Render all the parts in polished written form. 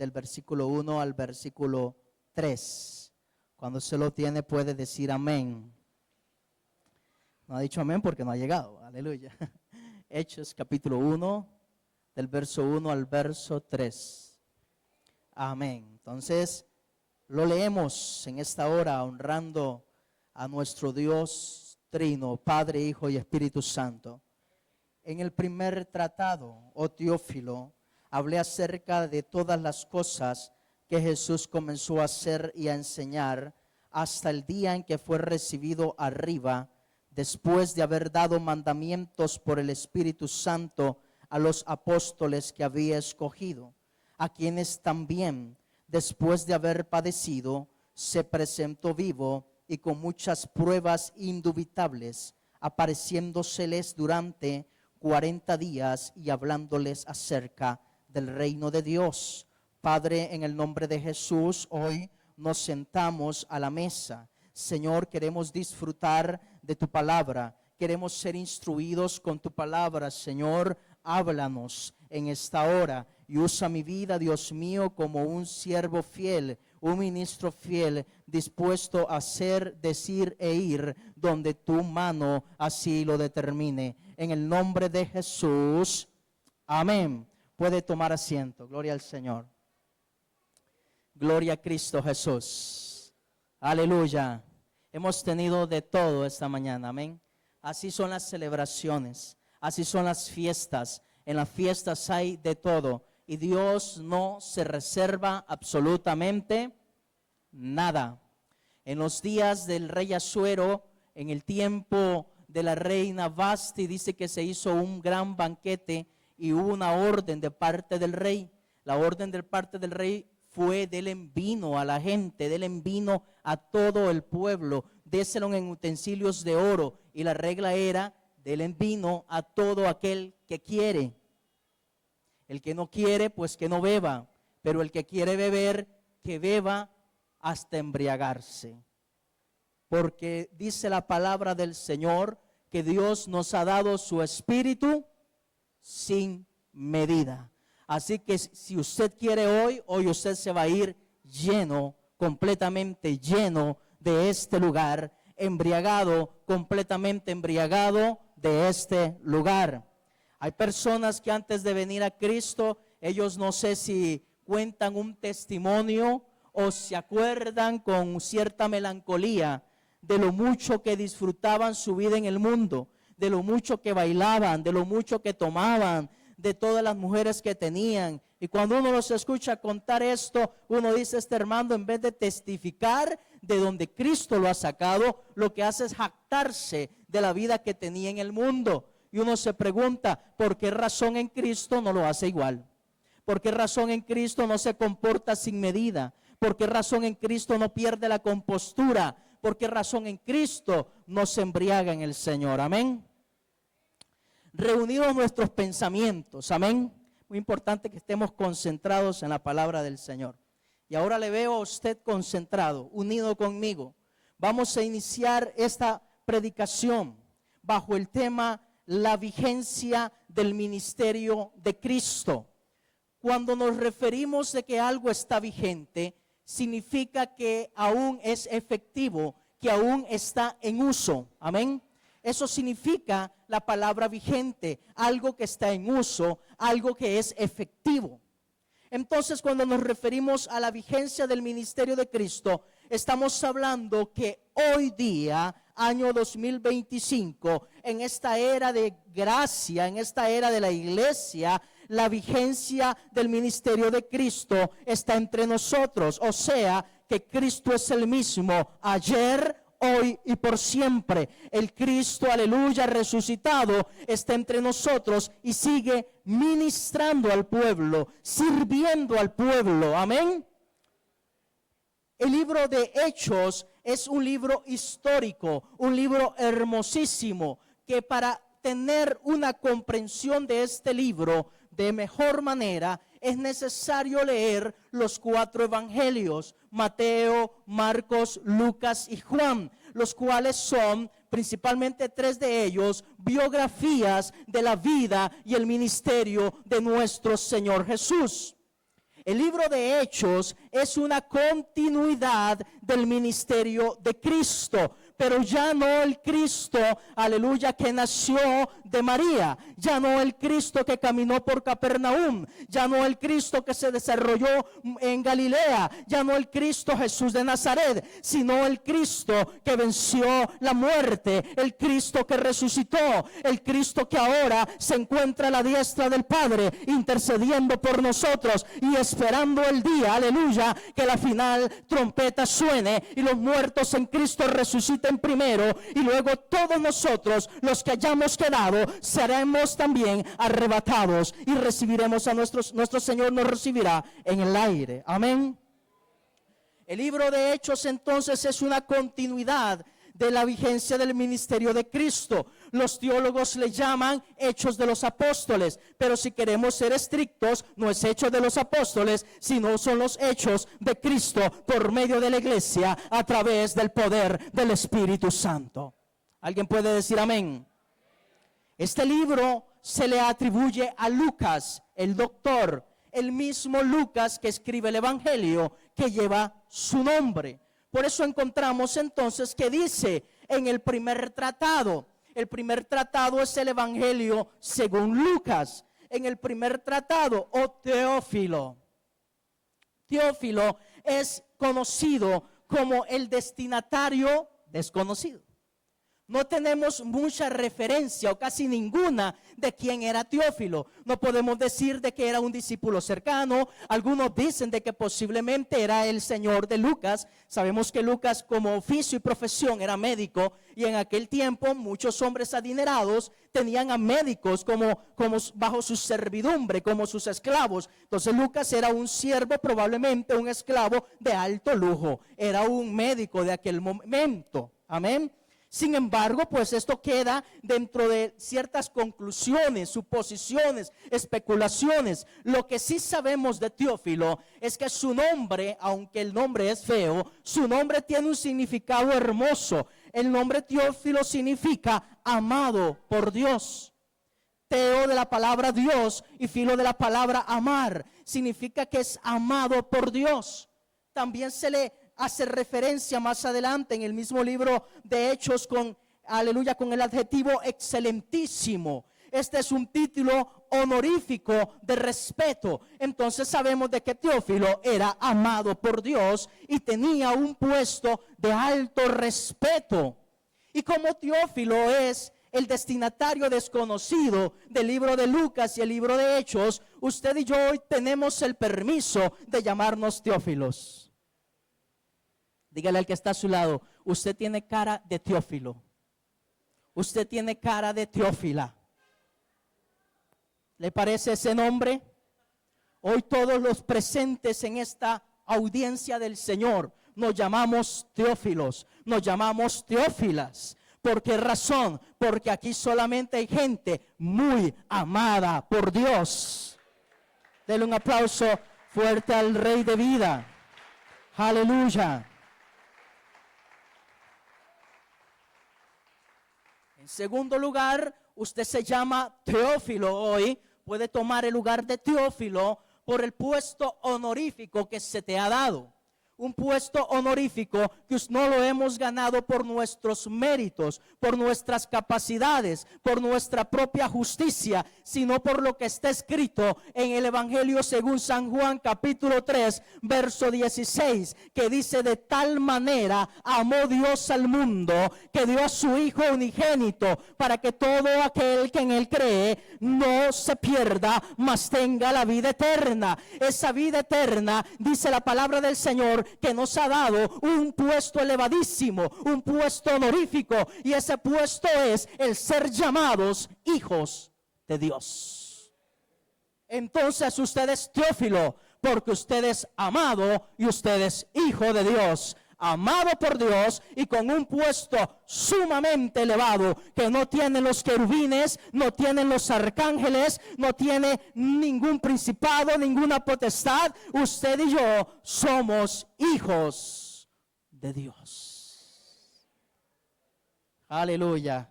del versículo 1 al versículo 3. Cuando se lo tiene puede decir amén. No ha dicho amén porque no ha llegado, aleluya. Hechos capítulo 1, del verso 1 al verso 3. Amén. Entonces, lo leemos en esta hora honrando a nuestro Dios Trino, Padre, Hijo y Espíritu Santo. En el primer tratado, oh Teófilo, hablé acerca de todas las cosas que Jesús comenzó a hacer y a enseñar hasta el día en que fue recibido arriba, después de haber dado mandamientos por el Espíritu Santo a los apóstoles que había escogido, a quienes también, después de haber padecido, se presentó vivo y con muchas pruebas indubitables, apareciéndoseles durante 40 días y hablándoles acerca del reino de Dios. Padre, en el nombre de Jesús, hoy nos sentamos a la mesa. Señor, queremos disfrutar de tu palabra, queremos ser instruidos con tu palabra. Señor, háblanos en esta hora y usa mi vida, Dios mío, como un siervo fiel, un ministro fiel, dispuesto a hacer, decir e ir donde tu mano así lo determine. En el nombre de Jesús, amén. Puede tomar asiento. Gloria al Señor. Gloria a Cristo Jesús. Aleluya. Hemos tenido de todo esta mañana, amén. Así son las celebraciones, así son las fiestas. En las fiestas hay de todo y Dios no se reserva absolutamente nada. En los días del rey Asuero, en el tiempo de la reina Vasti, dice que se hizo un gran banquete y hubo una orden de parte del rey. La orden de parte del rey fue: denle vino a la gente, denle vino a todo el pueblo, déselo en utensilios de oro. Y la regla era: denle vino a todo aquel que quiere. El que no quiere, pues que no beba, pero el que quiere beber, que beba hasta embriagarse. Porque dice la palabra del Señor que Dios nos ha dado su espíritu sin medida. Así que si usted quiere hoy usted se va a ir lleno, completamente lleno de este lugar, embriagado, completamente embriagado de este lugar. Hay personas que antes de venir a Cristo, ellos no sé si cuentan un testimonio o se acuerdan con cierta melancolía de lo mucho que disfrutaban su vida en el mundo, de lo mucho que bailaban, de lo mucho que tomaban, de todas las mujeres que tenían. Y cuando uno los escucha contar esto, uno dice: este hermano, en vez de testificar de donde Cristo lo ha sacado, lo que hace es jactarse de la vida que tenía en el mundo. Y uno se pregunta: ¿por qué razón en Cristo no lo hace igual? ¿Por qué razón en Cristo no se comporta sin medida? ¿Por qué razón en Cristo no pierde la compostura? ¿Por qué razón en Cristo no se embriaga en el Señor? Amén. Reunidos nuestros pensamientos, amén. Muy importante que estemos concentrados en la palabra del Señor. Y ahora le veo a usted concentrado, unido conmigo. Vamos a iniciar esta predicación bajo el tema: la vigencia del ministerio de Cristo. Cuando nos referimos de que algo está vigente, significa que aún es efectivo, que aún está en uso. Amén. Eso significa la palabra vigente, algo que está en uso, algo que es efectivo. Entonces, cuando nos referimos a la vigencia del ministerio de Cristo, estamos hablando que hoy día, año 2025, en esta era de gracia, en esta era de la iglesia, la vigencia del ministerio de Cristo está entre nosotros. O sea, que Cristo es el mismo ayer, hoy y por siempre. El Cristo, aleluya, resucitado, está entre nosotros y sigue ministrando al pueblo, sirviendo al pueblo. Amén. El libro de Hechos es un libro histórico, un libro hermosísimo, que para tener una comprensión de este libro de mejor manera es necesario leer los 4 evangelios: Mateo, Marcos, Lucas y Juan, los cuales son principalmente 3 de ellos biografías de la vida y el ministerio de nuestro Señor Jesús. El libro de Hechos es una continuidad del ministerio de Cristo, pero ya no el Cristo, aleluya, que nació de María, ya no el Cristo que caminó por Capernaum, ya no el Cristo que se desarrolló en Galilea, ya no el Cristo Jesús de Nazaret, sino el Cristo que venció la muerte, el Cristo que resucitó, el Cristo que ahora se encuentra a la diestra del Padre, intercediendo por nosotros y esperando el día, aleluya, que la final trompeta suene y los muertos en Cristo resuciten primero, y luego todos nosotros, los que hayamos quedado, seremos también arrebatados y recibiremos a nuestro Señor nos recibirá en el aire. Amén. El libro de Hechos entonces es una continuidad de la vigencia del ministerio de Cristo. Los teólogos le llaman Hechos de los Apóstoles, pero si queremos ser estrictos, no es Hechos de los Apóstoles, sino son los Hechos de Cristo por medio de la iglesia a través del poder del Espíritu Santo. ¿Alguien puede decir amén? Este libro se le atribuye a Lucas, el doctor, el mismo Lucas que escribe el Evangelio que lleva su nombre. Por eso encontramos entonces que dice en el primer tratado es el Evangelio según Lucas. En el primer tratado, Teófilo. Teófilo es conocido como el destinatario desconocido. No tenemos mucha referencia o casi ninguna de quién era Teófilo. No podemos decir de que era un discípulo cercano. Algunos dicen de que posiblemente era el señor de Lucas. Sabemos que Lucas como oficio y profesión era médico, y en aquel tiempo muchos hombres adinerados tenían a médicos como bajo su servidumbre, como sus esclavos. Entonces Lucas era un siervo, probablemente un esclavo de alto lujo. Era un médico de aquel momento. Amén. Sin embargo, pues esto queda dentro de ciertas conclusiones, suposiciones, especulaciones. Lo que sí sabemos de Teófilo es que su nombre, aunque el nombre es feo, su nombre tiene un significado hermoso. El nombre Teófilo significa amado por Dios. Teo de la palabra Dios y filo de la palabra amar. Significa que es amado por Dios. También se le hace referencia más adelante en el mismo libro de Hechos con el adjetivo excelentísimo. Este es un título honorífico de respeto. Entonces sabemos de que Teófilo era amado por Dios y tenía un puesto de alto respeto. Y como Teófilo es el destinatario desconocido del libro de Lucas y el libro de Hechos, usted y yo hoy tenemos el permiso de llamarnos Teófilos. Dígale al que está a su lado, usted tiene cara de Teófilo. Usted tiene cara de Teófila. ¿Le parece ese nombre? Hoy todos los presentes en esta audiencia del Señor nos llamamos Teófilos, nos llamamos Teófilas. ¿Por qué razón? Porque aquí solamente hay gente muy amada por Dios. Denle un aplauso fuerte al Rey de vida. Aleluya. En segundo lugar, usted se llama Teófilo hoy, puede tomar el lugar de Teófilo por el puesto honorífico que se te ha dado. Un puesto honorífico que no lo hemos ganado por nuestros méritos, por nuestras capacidades, por nuestra propia justicia, sino por lo que está escrito en el Evangelio según San Juan capítulo 3, verso 16, que dice: de tal manera amó Dios al mundo que dio a su Hijo unigénito, para que todo aquel que en él cree no se pierda, mas tenga la vida eterna. Esa vida eterna, dice la palabra del Señor, que nos ha dado un puesto elevadísimo, un puesto honorífico, y ese puesto es el ser llamados hijos de Dios. Entonces usted es Teófilo porque usted es amado y usted es hijo de Dios, amado por Dios y con un puesto sumamente elevado que no tienen los querubines, no tienen los arcángeles, no tiene ningún principado, ninguna potestad. Usted y yo somos hijos de Dios. Aleluya.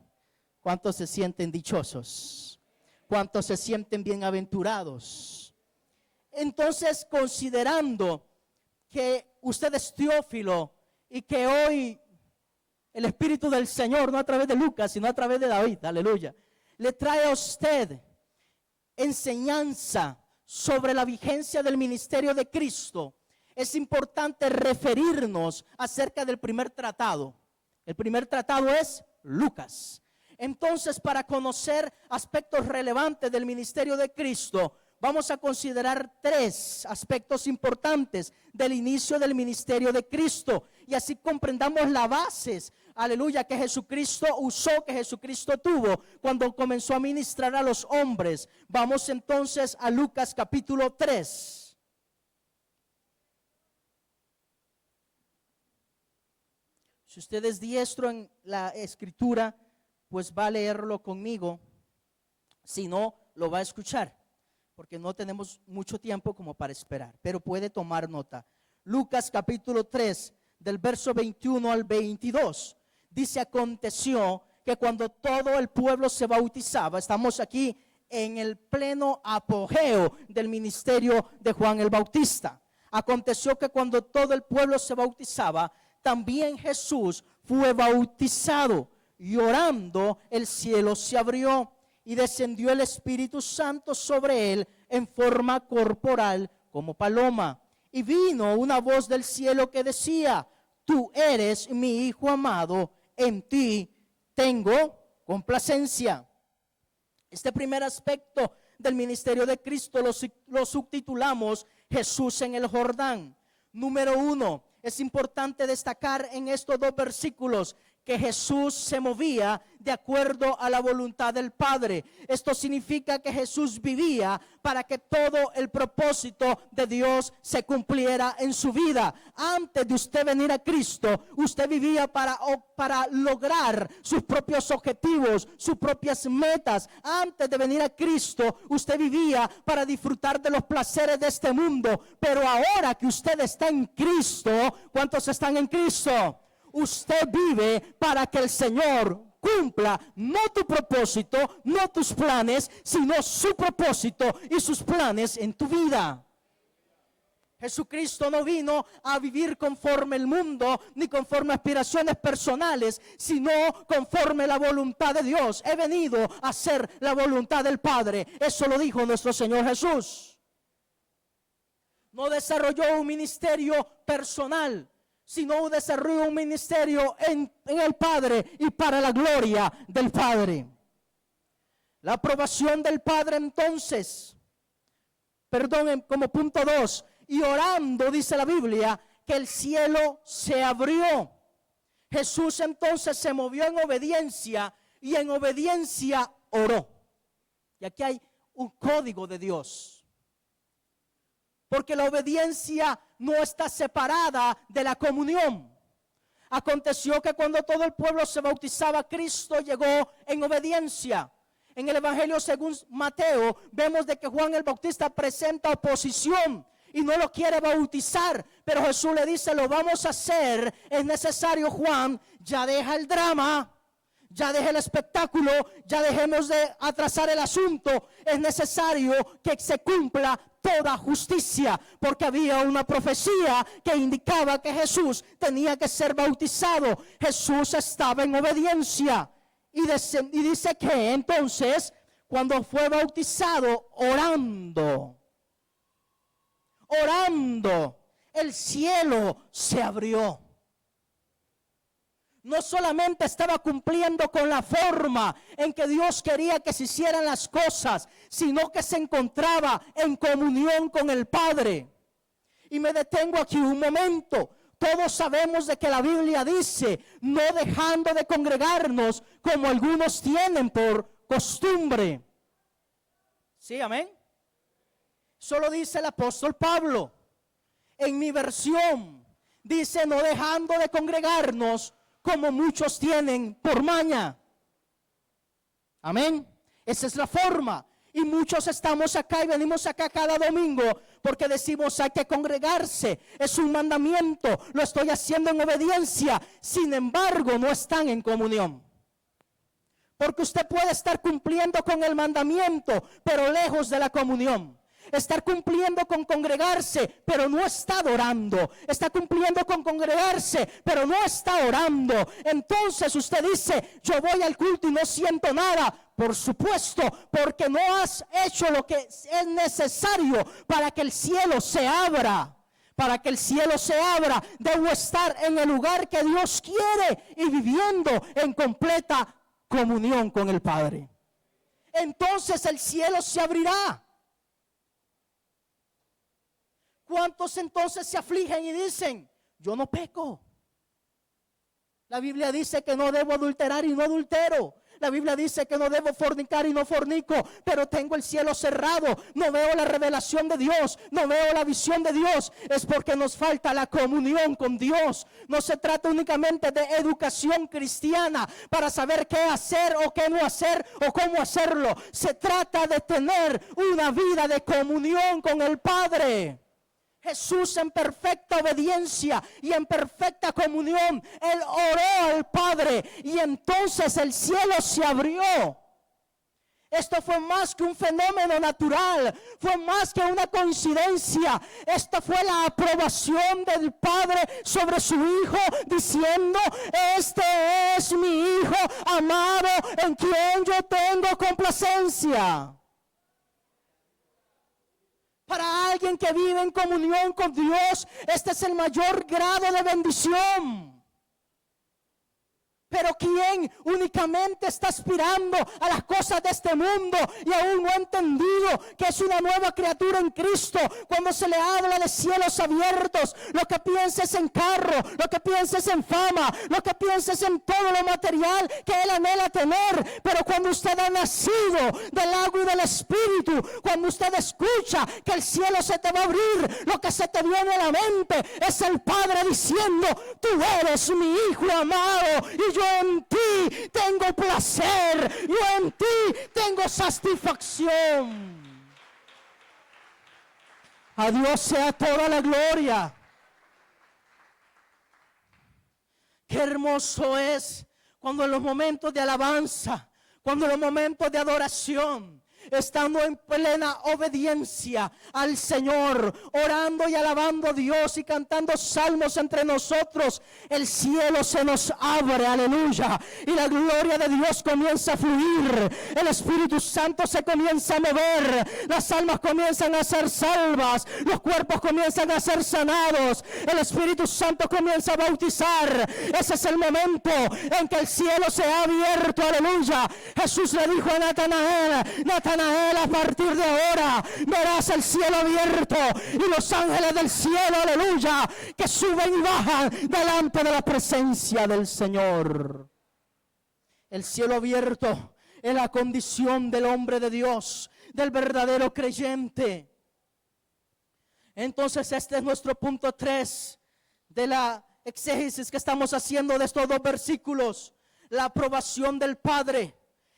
¿Cuántos se sienten dichosos? ¿Cuántos se sienten bienaventurados? entonces, considerando que usted es Teófilo y que hoy el Espíritu del Señor, no a través de Lucas, sino a través de David, aleluya, le trae a usted enseñanza sobre la vigencia del ministerio de Cristo, es importante referirnos acerca del primer tratado. El primer tratado es Lucas. Entonces, para conocer aspectos relevantes del ministerio de Cristo, vamos a considerar 3 aspectos importantes del inicio del ministerio de Cristo. Y así comprendamos las bases, aleluya, que Jesucristo usó, que Jesucristo tuvo cuando comenzó a ministrar a los hombres. Vamos entonces a Lucas capítulo 3. Si usted es diestro en la escritura, pues va a leerlo conmigo. Si no, lo va a escuchar, porque no tenemos mucho tiempo como para esperar, pero puede tomar nota. Lucas capítulo 3, del verso 21 al 22. Dice: aconteció que cuando todo el pueblo se bautizaba, estamos aquí en el pleno apogeo del ministerio de Juan el Bautista. Aconteció que cuando todo el pueblo se bautizaba, también Jesús fue bautizado, y orando el cielo se abrió y descendió el Espíritu Santo sobre él en forma corporal como paloma. Y vino una voz del cielo que decía: tú eres mi Hijo amado, en ti tengo complacencia. Este primer aspecto del ministerio de Cristo lo subtitulamos Jesús en el Jordán. Número 1, es importante destacar en estos 2 versículos que Jesús se movía de acuerdo a la voluntad del Padre. Esto significa que Jesús vivía para que todo el propósito de Dios se cumpliera en su vida. Antes de usted venir a Cristo, usted vivía para lograr sus propios objetivos, sus propias metas. Antes de venir a Cristo, usted vivía para disfrutar de los placeres de este mundo. Pero ahora que usted está en Cristo, ¿cuántos están en Cristo? Usted vive para que el Señor cumpla no tu propósito, no tus planes, sino su propósito y sus planes en tu vida. Jesucristo no vino a vivir conforme el mundo, ni conforme aspiraciones personales, sino conforme la voluntad de Dios. He venido a hacer la voluntad del Padre. Eso lo dijo nuestro Señor Jesús. No desarrolló un ministerio personal, sino desarrolló un ministerio en el Padre y para la gloria del Padre. La aprobación del Padre entonces, como punto 2, y orando, dice la Biblia, que el cielo se abrió. Jesús entonces se movió en obediencia y en obediencia oró. Y aquí hay un código de Dios. Porque la obediencia no está separada de la comunión. Aconteció que cuando todo el pueblo se bautizaba, Cristo llegó en obediencia. En el Evangelio según Mateo, vemos de que Juan el Bautista presenta oposición y no lo quiere bautizar. Pero Jesús le dice: lo vamos a hacer, es necesario, Juan, ya deja el drama. Ya deje el espectáculo, ya dejemos de atrasar el asunto. Es necesario que se cumpla toda justicia, porque había una profecía que indicaba que Jesús tenía que ser bautizado. Jesús estaba en obediencia y dice que entonces cuando fue bautizado, orando, el cielo se abrió. No solamente estaba cumpliendo con la forma en que Dios quería que se hicieran las cosas, sino que se encontraba en comunión con el Padre. Y me detengo aquí un momento. Todos sabemos de que la Biblia dice: no dejando de congregarnos como algunos tienen por costumbre. ¿Sí, amén? Solo dice el apóstol Pablo. En mi versión dice: no dejando de congregarnos como muchos tienen por maña. Amén. Esa es la forma. Y muchos estamos acá y venimos acá cada domingo porque decimos: hay que congregarse, es un mandamiento, lo estoy haciendo en obediencia. Sin embargo, no están en comunión. Porque usted puede estar cumpliendo con el mandamiento, pero lejos de la comunión. Está cumpliendo con congregarse, pero no está adorando. Está cumpliendo con congregarse, pero no está orando. Entonces usted dice, yo voy al culto y no siento nada. Por supuesto, porque no has hecho lo que es necesario para que el cielo se abra. Para que el cielo se abra, debo estar en el lugar que Dios quiere y viviendo en completa comunión con el Padre. Entonces el cielo se abrirá. ¿Cuántos entonces se afligen y dicen, yo no peco? La Biblia dice que no debo adulterar y no adultero. La Biblia dice que no debo fornicar y no fornico, pero tengo el cielo cerrado, no veo la revelación de Dios, no veo la visión de Dios. Es porque nos falta la comunión con Dios. No se trata únicamente de educación cristiana para saber qué hacer o qué no hacer o cómo hacerlo. Se trata de tener una vida de comunión con el Padre. Jesús en perfecta obediencia y en perfecta comunión, Él oró al Padre y entonces el cielo se abrió. Esto fue más que un fenómeno natural, fue más que una coincidencia. Esto fue la aprobación del Padre sobre su Hijo, diciendo, este es mi Hijo amado en quien yo tengo complacencia. Para alguien que vive en comunión con Dios, este es el mayor grado de bendición. Pero quien únicamente está aspirando a las cosas de este mundo y aún no ha entendido que es una nueva criatura en Cristo, cuando se le habla de cielos abiertos, lo que piensa es en carro, lo que piensa es en fama, lo que piensa es en todo lo material que él anhela tener. Pero cuando usted ha nacido del agua y del Espíritu, cuando usted escucha que el cielo se te va a abrir, lo que se te viene a la mente es el Padre diciendo, tú eres mi Hijo amado y yo en ti tengo placer, yo en ti tengo satisfacción. A Dios sea toda la gloria. Qué hermoso es cuando en los momentos de alabanza, cuando en los momentos de adoración, estando en plena obediencia al Señor, orando y alabando a Dios y cantando salmos entre nosotros, el cielo se nos abre, aleluya, y la gloria de Dios comienza a fluir, el Espíritu Santo se comienza a mover, las almas comienzan a ser salvas, los cuerpos comienzan a ser sanados, el Espíritu Santo comienza a bautizar. Ese es el momento en que el cielo se ha abierto, aleluya. Jesús le dijo a Natanael, a partir de ahora verás el cielo abierto y los ángeles del cielo, aleluya, que suben y bajan delante de la presencia del Señor. El cielo abierto es la condición del hombre de Dios, del verdadero creyente. Entonces este es nuestro punto 3 de la exégesis que estamos haciendo de estos dos versículos. La aprobación del Padre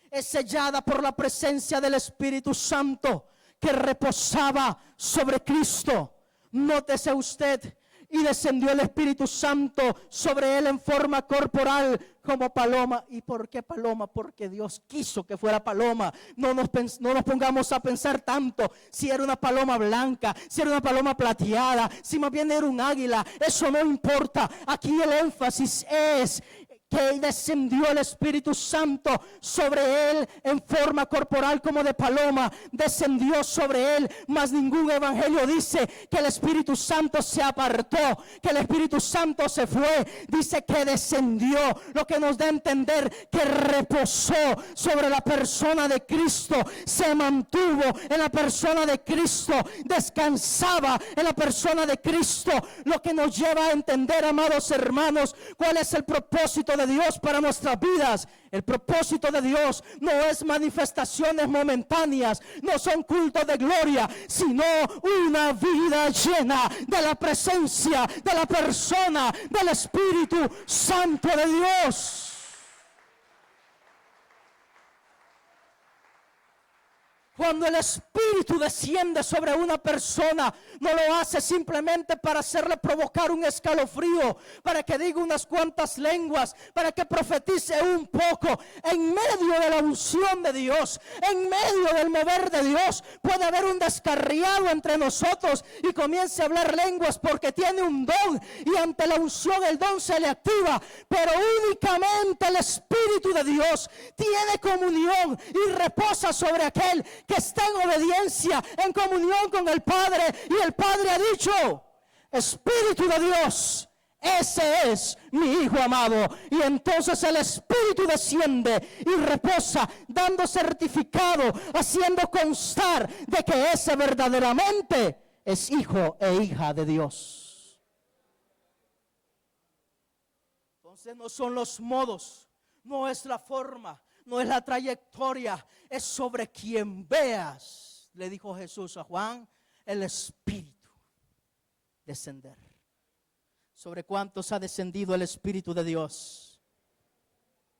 es sellada por la presencia del Espíritu Santo que reposaba sobre Cristo. Nótese usted, y descendió el Espíritu Santo sobre él en forma corporal como paloma. ¿Y por qué paloma? Porque Dios quiso que fuera paloma. No nos pongamos a pensar tanto si era una paloma blanca, si era una paloma plateada, si más bien era un águila. Eso no importa. Aquí el énfasis es que descendió el Espíritu Santo sobre él en forma corporal como de paloma, descendió sobre él, mas ningún evangelio dice que el Espíritu Santo se apartó, que el Espíritu Santo se fue, dice que descendió, lo que nos da a entender que reposó sobre la persona de Cristo, se mantuvo en la persona de Cristo, descansaba en la persona de Cristo, lo que nos lleva a entender, amados hermanos, cuál es el propósito de Dios para nuestras vidas. El propósito de Dios no es manifestaciones momentáneas, no son cultos de gloria, sino una vida llena de la presencia, de la persona, del Espíritu Santo de Dios. Cuando el Espíritu desciende sobre una persona, no lo hace simplemente para hacerle provocar un escalofrío, para que diga unas cuantas lenguas, para que profetice un poco. En medio de la unción de Dios, en medio del mover de Dios, puede haber un descarriado entre nosotros y comience a hablar lenguas porque tiene un don, y ante la unción el don se le activa. Pero únicamente el Espíritu de Dios tiene comunión y reposa sobre aquel que está en obediencia, en comunión con el Padre, y el Padre ha dicho: Espíritu de Dios, ese es mi Hijo amado. Y entonces el Espíritu desciende y reposa, dando certificado, haciendo constar de que ese verdaderamente es hijo e hija de Dios. Entonces no son los modos, no es la forma, no es la trayectoria, es sobre quien veas, le dijo Jesús a Juan, el Espíritu descender. ¿Sobre cuántos ha descendido el Espíritu de Dios?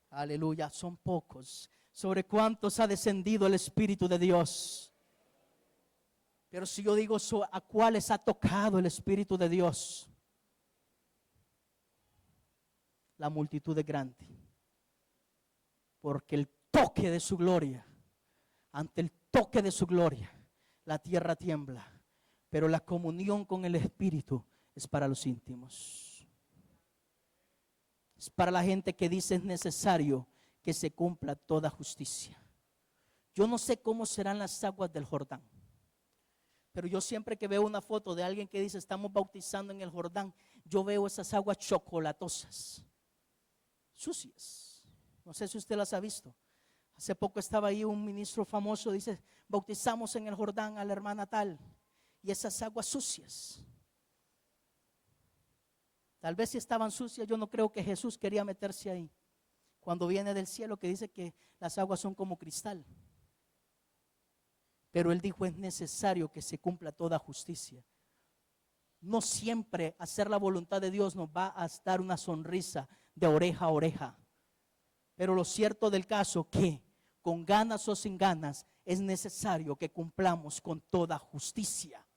Aleluya, son pocos. ¿Sobre cuántos ha descendido el Espíritu de Dios? Pero si yo digo a cuáles ha tocado el Espíritu de Dios, la multitud es grande. Porque el toque de su gloria, ante el toque de su gloria, la tierra tiembla. Pero la comunión con el Espíritu es para los íntimos. Es para la gente que dice es necesario que se cumpla toda justicia. Yo no sé cómo serán las aguas del Jordán, pero yo siempre que veo una foto de alguien que dice estamos bautizando en el Jordán, yo veo esas aguas chocolatosas, sucias. No sé si usted las ha visto. Hace poco estaba ahí un ministro famoso, dice, bautizamos en el Jordán a la hermana tal, y esas aguas sucias. Tal vez si estaban sucias, yo no creo que Jesús quería meterse ahí. Cuando viene del cielo, que dice que las aguas son como cristal. Pero él dijo, es necesario que se cumpla toda justicia. No siempre hacer la voluntad de Dios nos va a dar una sonrisa de oreja a oreja. Pero lo cierto del caso que con ganas o sin ganas es necesario que cumplamos con toda justicia.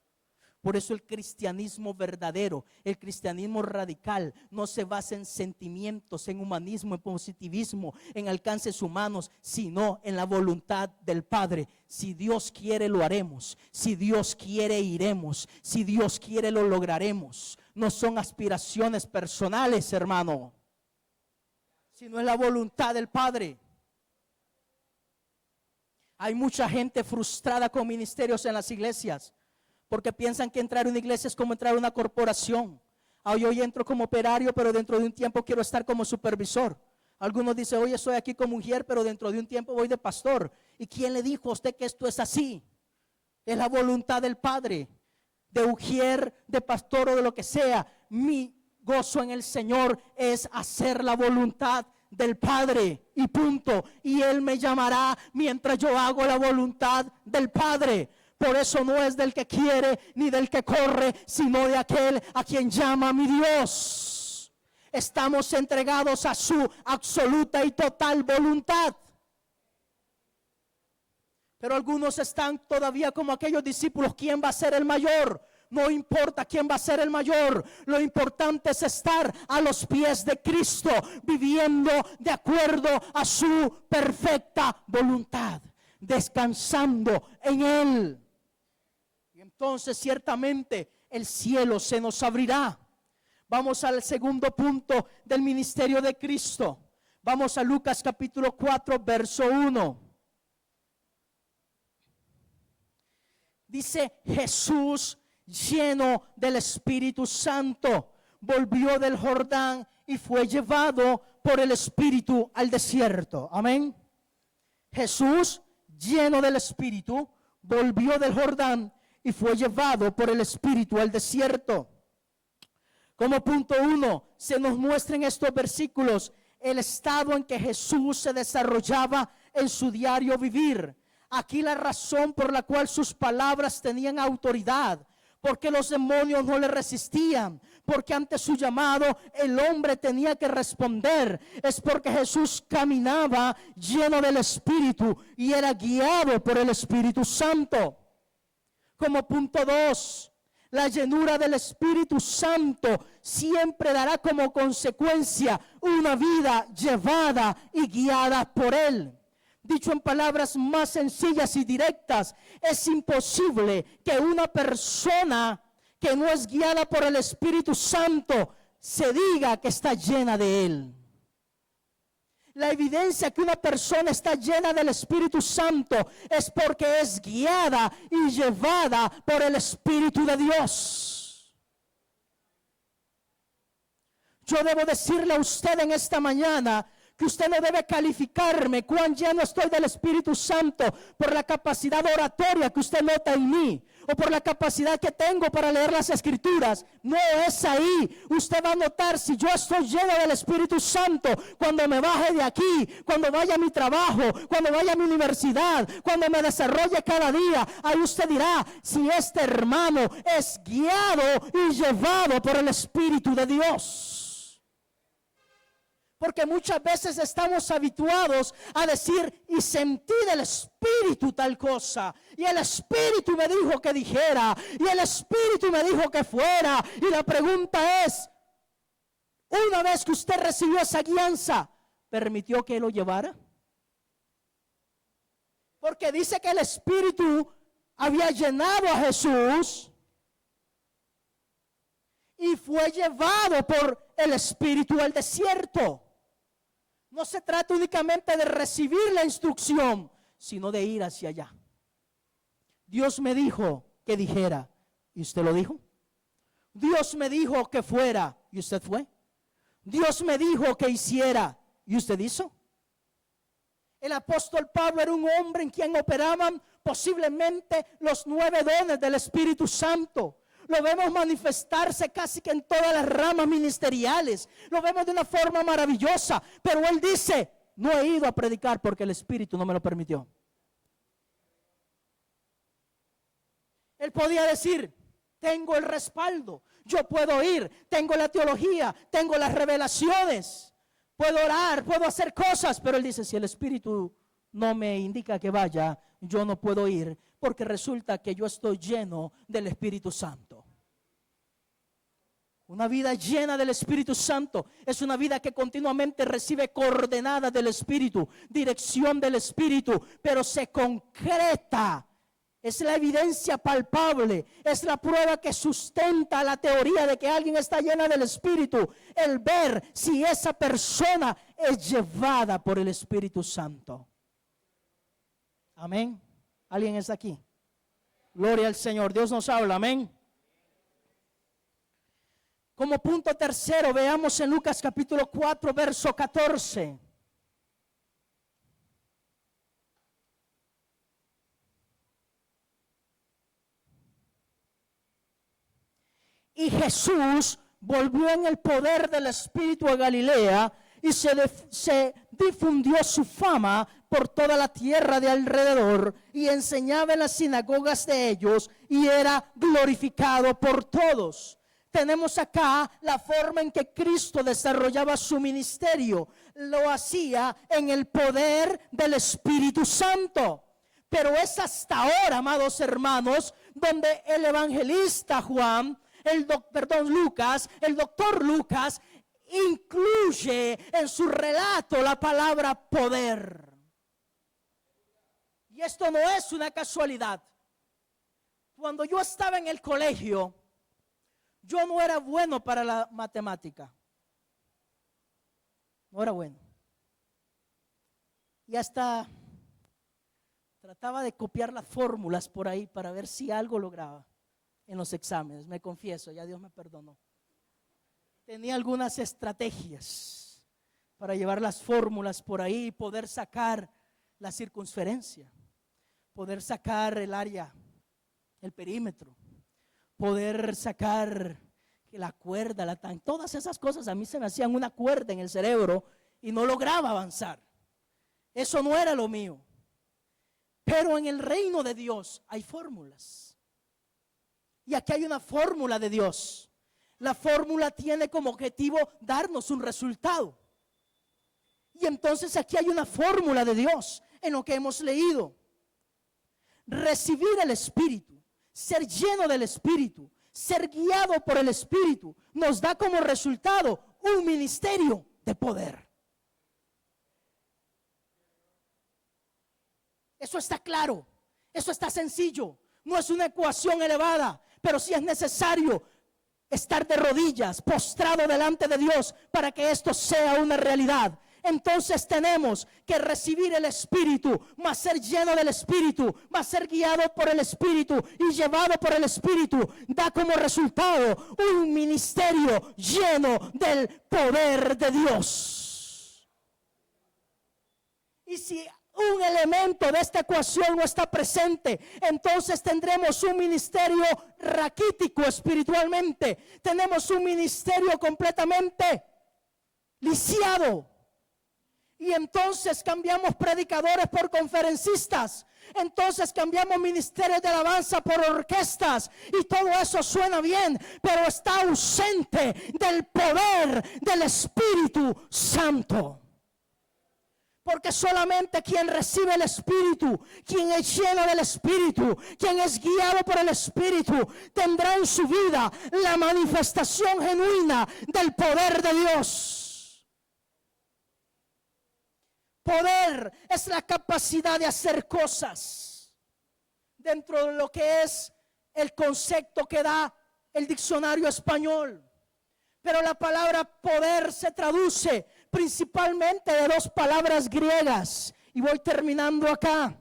Por eso el cristianismo verdadero, el cristianismo radical, no se basa en sentimientos, en humanismo, en positivismo, en alcances humanos, sino en la voluntad del Padre. Si Dios quiere, lo haremos. Si Dios quiere, iremos. Si Dios quiere, lo lograremos. No son aspiraciones personales, hermano, sino es la voluntad del Padre. Hay mucha gente frustrada con ministerios en las iglesias, porque piensan que entrar a una iglesia es como entrar a una corporación. Hoy entro como operario, pero dentro de un tiempo quiero estar como supervisor. Algunos dicen, hoy estoy aquí como mujer, pero dentro de un tiempo voy de pastor. ¿Y quién le dijo a usted que esto es así? Es la voluntad del Padre, de ujier, de pastor o de lo que sea. Mi gozo en el Señor es hacer la voluntad del Padre y punto. Y Él me llamará mientras yo hago la voluntad del Padre. Por eso no es del que quiere ni del que corre, sino de aquel a quien llama mi Dios. Estamos entregados a su absoluta y total voluntad. Pero algunos están todavía como aquellos discípulos, ¿quién va a ser el mayor? No importa quién va a ser el mayor, lo importante es estar a los pies de Cristo, viviendo de acuerdo a su perfecta voluntad, descansando en Él. Y entonces ciertamente el cielo se nos abrirá. Vamos al segundo punto del ministerio de Cristo. Vamos a Lucas capítulo 4, verso 1. Dice, Jesús, lleno del Espíritu Santo, volvió del Jordán y fue llevado por el Espíritu al desierto. Amén. Jesús, lleno del Espíritu, volvió del Jordán y fue llevado por el Espíritu al desierto. Como punto 1, se nos muestra en estos versículos el estado en que Jesús se desarrollaba en su diario vivir. Aquí la razón por la cual sus palabras tenían autoridad, porque los demonios no le resistían, porque ante su llamado el hombre tenía que responder. Es porque Jesús caminaba lleno del Espíritu y era guiado por el Espíritu Santo. Como punto 2, la llenura del Espíritu Santo siempre dará como consecuencia una vida llevada y guiada por Él. Dicho en palabras más sencillas y directas, es imposible que una persona que no es guiada por el Espíritu Santo se diga que está llena de Él. La evidencia que una persona está llena del Espíritu Santo es porque es guiada y llevada por el Espíritu de Dios. Yo debo decirle a usted en esta mañana que usted no debe calificarme cuán lleno estoy del Espíritu Santo por la capacidad oratoria que usted nota en mí, o por la capacidad que tengo para leer las Escrituras. No es ahí. Usted va a notar si yo estoy lleno del Espíritu Santo cuando me baje de aquí, cuando vaya a mi trabajo, cuando vaya a mi universidad, cuando me desarrolle cada día. Ahí usted dirá si este hermano es guiado y llevado por el Espíritu de Dios. Porque muchas veces estamos habituados a decir, y sentí del Espíritu tal cosa, y el Espíritu me dijo que dijera, y el Espíritu me dijo que fuera. Y la pregunta es, una vez que usted recibió esa guianza, ¿permitió que lo llevara? Porque dice que el Espíritu había llenado a Jesús y fue llevado por el Espíritu al desierto. No se trata únicamente de recibir la instrucción, sino de ir hacia allá. Dios me dijo que dijera, ¿y usted lo dijo? Dios me dijo que fuera, ¿y usted fue? Dios me dijo que hiciera, ¿y usted hizo? El apóstol Pablo era un hombre en quien operaban posiblemente los 9 dones del Espíritu Santo. Lo vemos manifestarse casi que en todas las ramas ministeriales. Lo vemos de una forma maravillosa. Pero él dice, no he ido a predicar porque el Espíritu no me lo permitió. Él podía decir, tengo el respaldo, yo puedo ir, tengo la teología, tengo las revelaciones, puedo orar, puedo hacer cosas. Pero él dice, si el Espíritu no me indica que vaya, yo no puedo ir, porque resulta que yo estoy lleno del Espíritu Santo. Una vida llena del Espíritu Santo es una vida que continuamente recibe coordenadas del Espíritu, dirección del Espíritu, pero se concreta. Es la evidencia palpable, es la prueba que sustenta la teoría de que alguien está llena del Espíritu, el ver si esa persona es llevada por el Espíritu Santo. Amén. ¿Alguien está aquí? Gloria al Señor. Dios nos habla. Amén. Como punto tercero, veamos en Lucas capítulo 4, verso 14. Y Jesús volvió en el poder del Espíritu a Galilea, y se difundió su fama por toda la tierra de alrededor, y enseñaba en las sinagogas de ellos, y era glorificado por todos. Tenemos acá la forma en que Cristo desarrollaba su ministerio. Lo hacía en el poder del Espíritu Santo. Pero es hasta ahora, amados hermanos, donde el evangelista Juan, el doctor Lucas, incluye en su relato la palabra poder. Y esto no es una casualidad. Cuando yo estaba en el colegio, yo no era bueno para la matemática. No era bueno. Y hasta trataba de copiar las fórmulas por ahí para ver si algo lograba en los exámenes. Me confieso, ya Dios me perdonó. Tenía algunas estrategias para llevar las fórmulas por ahí y poder sacar la circunferencia, poder sacar el área, el perímetro, poder sacar la cuerda, todas esas cosas a mí se me hacían una cuerda en el cerebro y no lograba avanzar. Eso no era lo mío. Pero en el reino de Dios hay fórmulas. Y aquí hay una fórmula de Dios. La fórmula tiene como objetivo darnos un resultado. Y entonces aquí hay una fórmula de Dios en lo que hemos leído. Recibir el Espíritu, ser lleno del Espíritu, ser guiado por el Espíritu, nos da como resultado un ministerio de poder. Eso está claro, eso está sencillo, no es una ecuación elevada, pero sí es necesario estar de rodillas, postrado delante de Dios para que esto sea una realidad. Entonces tenemos que recibir el Espíritu, más ser lleno del Espíritu, más ser guiado por el Espíritu y llevado por el Espíritu, da como resultado un ministerio lleno del poder de Dios. Y si un elemento de esta ecuación no está presente, entonces tendremos un ministerio raquítico espiritualmente, tenemos un ministerio completamente lisiado. Y entonces cambiamos predicadores por conferencistas. Entonces cambiamos ministerios de alabanza por orquestas. Y todo eso suena bien, pero está ausente del poder del Espíritu Santo. Porque solamente quien recibe el Espíritu, quien es lleno del Espíritu, quien es guiado por el Espíritu, tendrá en su vida la manifestación genuina del poder de Dios. Poder es la capacidad de hacer cosas dentro de lo que es el concepto que da el diccionario español. Pero la palabra poder se traduce principalmente de dos palabras griegas. Y voy terminando acá.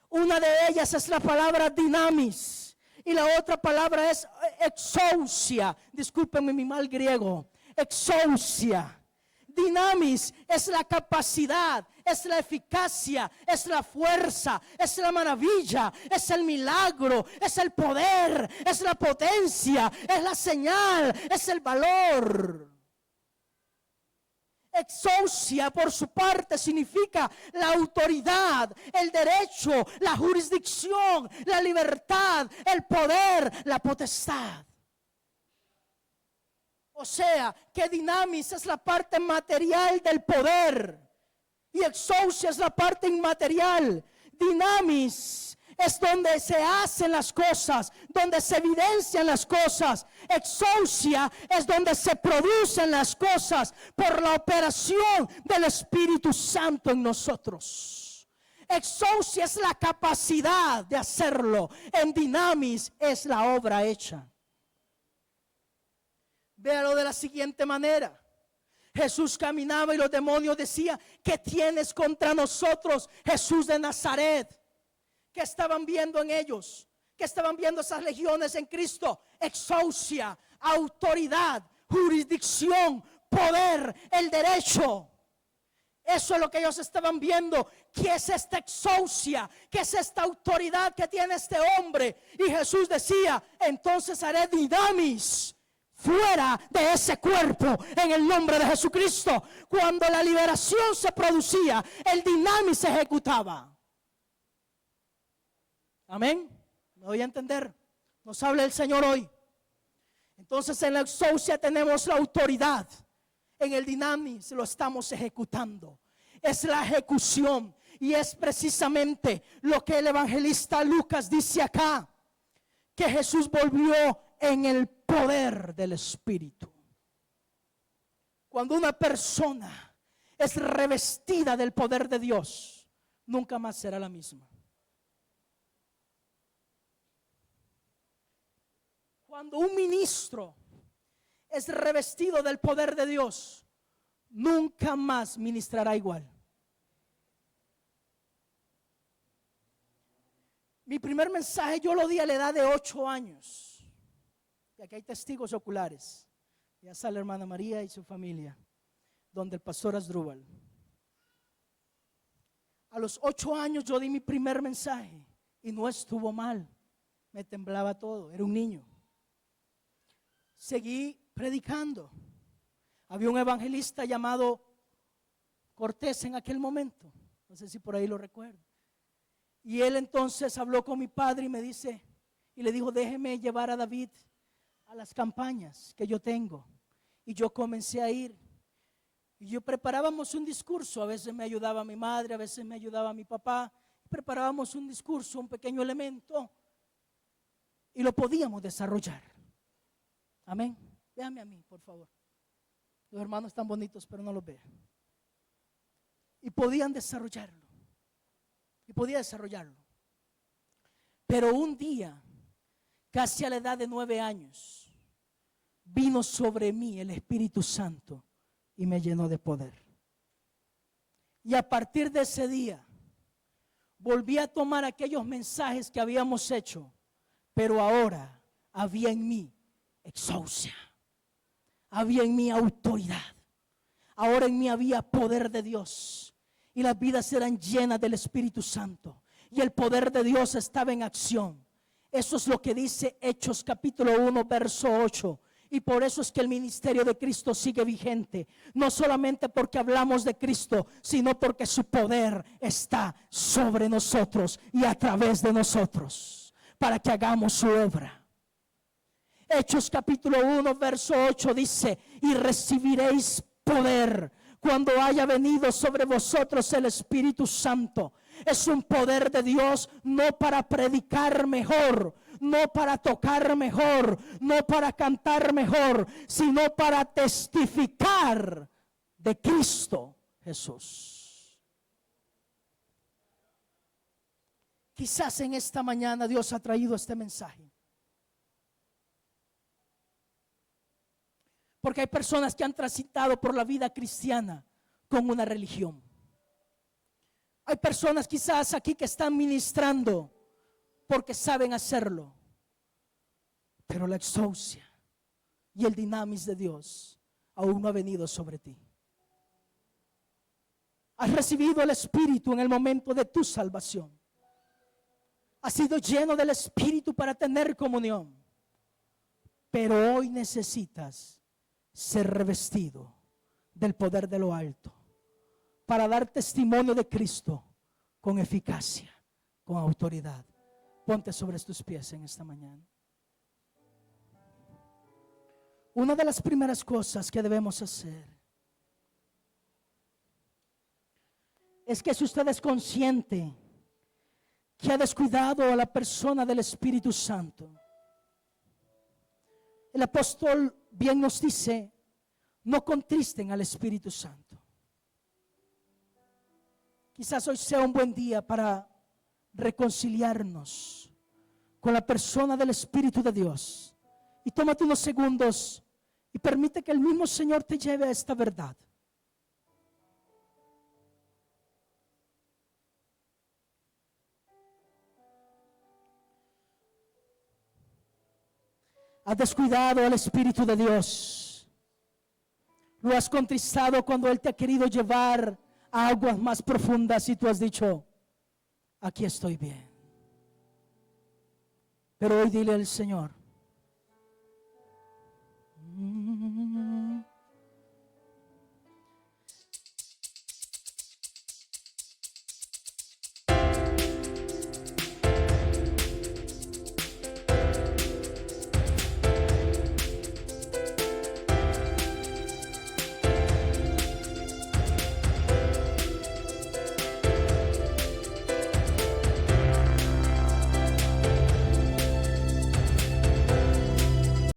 Una de ellas es la palabra dinamis y la otra palabra es exousia. Discúlpenme mi mal griego. Exousia. Dinamis es la capacidad, es la eficacia, es la fuerza, es la maravilla, es el milagro, es el poder, es la potencia, es la señal, es el valor. Exousia, por su parte, significa la autoridad, el derecho, la jurisdicción, la libertad, el poder, la potestad. O sea, que dinamis es la parte material del poder y exousia es la parte inmaterial. Dinamis es donde se hacen las cosas, donde se evidencian las cosas. Exousia es donde se producen las cosas por la operación del Espíritu Santo en nosotros. Exousia es la capacidad de hacerlo. En dinamis es la obra hecha. Véalo de la siguiente manera. Jesús caminaba y los demonios decían: ¿qué tienes contra nosotros, Jesús de Nazaret? ¿Qué estaban viendo en ellos? ¿Qué estaban viendo esas legiones en Cristo? Exousia, autoridad, jurisdicción, poder, el derecho. Eso es lo que ellos estaban viendo. ¿Qué es esta exousia? ¿Qué es esta autoridad que tiene este hombre? Y Jesús decía: entonces haré dinamis fuera de ese cuerpo en el nombre de Jesucristo. Cuando la liberación se producía, el dinamis se ejecutaba. Amén. ¿Me voy a entender? Nos habla el Señor hoy. Entonces en la exousia tenemos la autoridad. En el dinamis lo estamos ejecutando. Es la ejecución. Y es precisamente lo que el evangelista Lucas dice acá: que Jesús volvió en el poder del Espíritu. Cuando una persona es revestida del poder de Dios, nunca más será la misma. Cuando un ministro es revestido del poder de Dios, nunca más ministrará igual. Mi primer mensaje yo lo di a la edad de 8 años. Y aquí hay testigos oculares. Ya está la hermana María y su familia, donde el pastor Asdrúbal. A los 8 años yo di mi primer mensaje y no estuvo mal. Me temblaba todo, era un niño. Seguí predicando. Había un evangelista llamado Cortés en aquel momento. No sé si por ahí lo recuerdo. Y él entonces habló con mi padre y me dice, y le dijo: déjeme llevar a David a las campañas que yo tengo. Y yo comencé a ir. Y yo preparábamos un discurso. A veces me ayudaba mi madre, a veces me ayudaba mi papá. Preparábamos un discurso, un pequeño elemento. Y lo podíamos desarrollar. Amén. Véanme a mí, por favor. Los hermanos están bonitos, pero no los vean. Y podían desarrollarlo. Y podía desarrollarlo. Pero un día, casi a la edad de 9 años, vino sobre mí el Espíritu Santo y me llenó de poder. Y a partir de ese día, volví a tomar aquellos mensajes que habíamos hecho, pero ahora había en mí exousia, había en mí autoridad, ahora en mí había poder de Dios y las vidas eran llenas del Espíritu Santo y el poder de Dios estaba en acción. Eso es lo que dice Hechos capítulo 1 verso 8. Y por eso es que el ministerio de Cristo sigue vigente. No solamente porque hablamos de Cristo, sino porque su poder está sobre nosotros y a través de nosotros, para que hagamos su obra. Hechos capítulo 1 verso 8 dice: y recibiréis poder cuando haya venido sobre vosotros el Espíritu Santo. Es un poder de Dios, no para predicar mejor, no para tocar mejor, no para cantar mejor, sino para testificar de Cristo Jesús. Quizás en esta mañana Dios ha traído este mensaje, porque hay personas que han transitado por la vida cristiana con una religión. Hay personas quizás aquí que están ministrando porque saben hacerlo, pero la exousia y el dinamis de Dios aún no ha venido sobre ti. Has recibido el Espíritu en el momento de tu salvación. Has sido lleno del Espíritu para tener comunión, pero hoy necesitas ser revestido del poder de lo alto para dar testimonio de Cristo con eficacia, con autoridad. Ponte sobre tus pies en esta mañana. Una de las primeras cosas que debemos hacer es que si usted es consciente que ha descuidado a la persona del Espíritu Santo, el apóstol bien nos dice: no contristen al Espíritu Santo. Quizás hoy sea un buen día para reconciliarnos con la persona del Espíritu de Dios. Y tómate unos segundos y permite que el mismo Señor te lleve a esta verdad. Has descuidado al Espíritu de Dios. Lo has contristado cuando Él te ha querido llevar a aguas más profundas y tú has dicho: aquí estoy bien. Pero hoy dile al Señor: